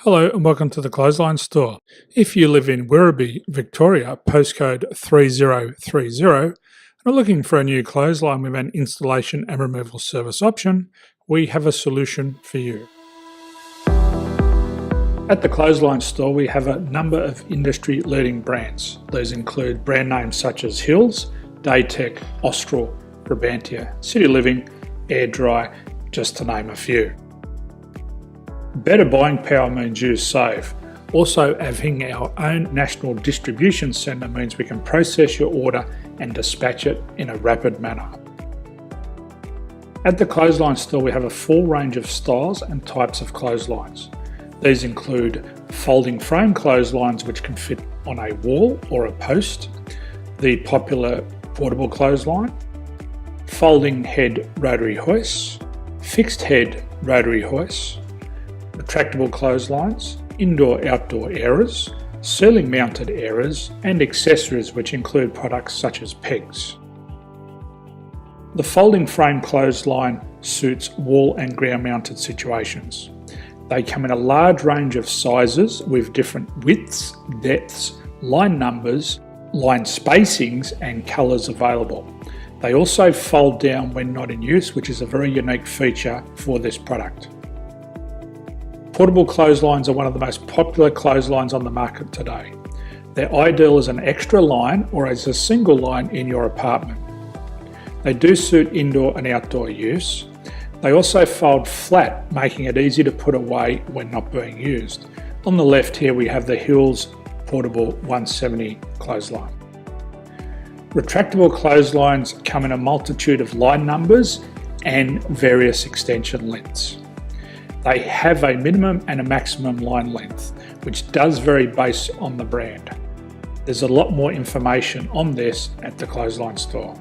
Hello and welcome to the Clothesline Store. If you live in Werribee, Victoria, postcode 3030, and are looking for a new clothesline with an installation and removal service option, we have a solution for you. At the Clothesline Store, we have a number of industry-leading brands. These include brand names such as Hills, Daytech, Austral, Brabantia, City Living, Air Dry, just to name a few. Better buying power means you save. Also, having our own national distribution centre means we can process your order and dispatch it in a rapid manner. At the Clothesline Store, we have a full range of styles and types of clotheslines. These include folding frame clotheslines which can fit on a wall or a post, the popular portable clothesline, folding head rotary hoists, fixed head rotary hoists, retractable clotheslines, indoor-outdoor airers, ceiling mounted airers, and accessories which include products such as pegs. The folding frame clothesline suits wall and ground mounted situations. They come in a large range of sizes with different widths, depths, line numbers, line spacings and colours available. They also fold down when not in use, which is a very unique feature for this product. Portable clotheslines are one of the most popular clotheslines on the market today. They're ideal as an extra line or as a single line in your apartment. They do suit indoor and outdoor use. They also fold flat, making it easy to put away when not being used. On the left here we have the Hills Portable 170 clothesline. Retractable clotheslines come in a multitude of line numbers and various extension lengths. They have a minimum and a maximum line length, which does vary based on the brand. There's a lot more information on this at the Clothesline Store.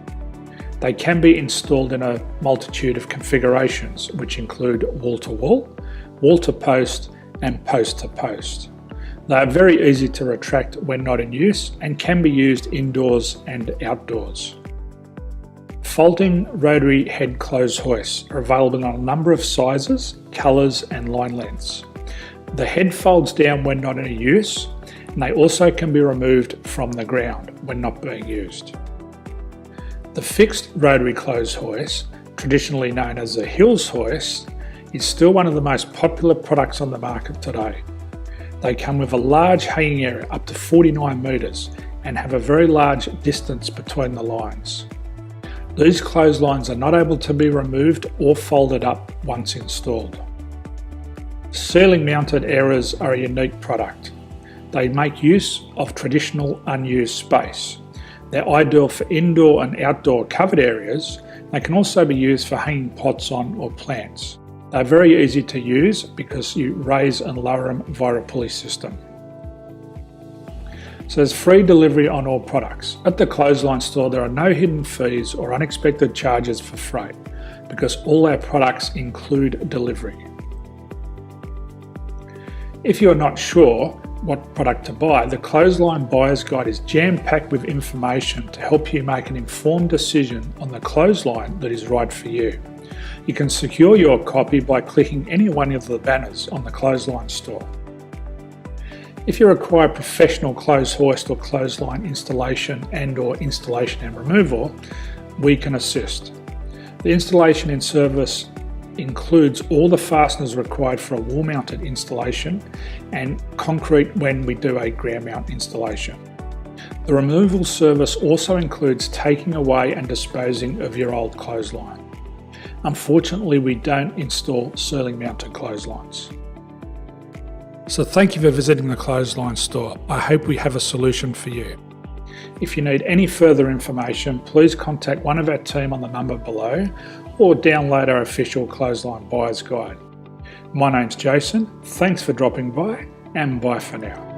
They can be installed in a multitude of configurations, which include wall-to-wall, wall-to-post, and post-to-post. They are very easy to retract when not in use and can be used indoors and outdoors. Folding rotary head clothes hoists are available in a number of sizes, colours and line lengths. The head folds down when not in use, and they also can be removed from the ground when not being used. The fixed rotary clothes hoist, traditionally known as the Hills hoist, is still one of the most popular products on the market today. They come with a large hanging area up to 49 metres and have a very large distance between the lines. These clotheslines are not able to be removed or folded up once installed. Ceiling mounted airers are a unique product. They make use of traditional unused space. They're ideal for indoor and outdoor covered areas. They can also be used for hanging pots on or plants. They're very easy to use because you raise and lower them via a pulley system. So there's free delivery on all products. At the Clothesline Store, there are no hidden fees or unexpected charges for freight because all our products include delivery. If you're not sure what product to buy, the Clothesline Buyer's Guide is jam-packed with information to help you make an informed decision on the clothesline that is right for you. You can secure your copy by clicking any one of the banners on the Clothesline Store. If you require professional clothes hoist or clothesline installation and/or installation and removal, we can assist. The installation and service includes all the fasteners required for a wall-mounted installation and concrete when we do a ground mount installation. The removal service also includes taking away and disposing of your old clothesline. Unfortunately, we don't install ceiling mounted clotheslines. So thank you for visiting the Clothesline Store. I hope we have a solution for you. If you need any further information, please contact one of our team on the number below or download our official Clothesline Buyer's Guide. My name's Jason, thanks for dropping by and bye for now.